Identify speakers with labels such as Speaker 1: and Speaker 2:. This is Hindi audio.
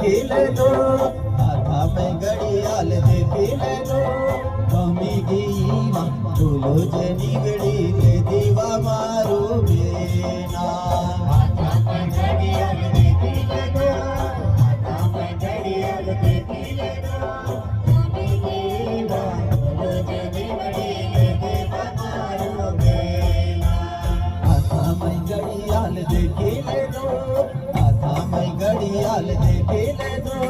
Speaker 1: देखी ले दो, हाथा में घड़ियाल देखी ले दो, मम्मी गई बोलो जे निगड़ी ले दीवा मारो बेना। हाथा में घड़ियाल देखी ले दो, हाथा में घड़ियाल देखी ले दो, मम्मी गई बोलो जे निगड़ी ले दीवा मारो बेना। हाथा में घड़ियाल देखी ले दो, हाथा में घड़ियाल देखी ले दो,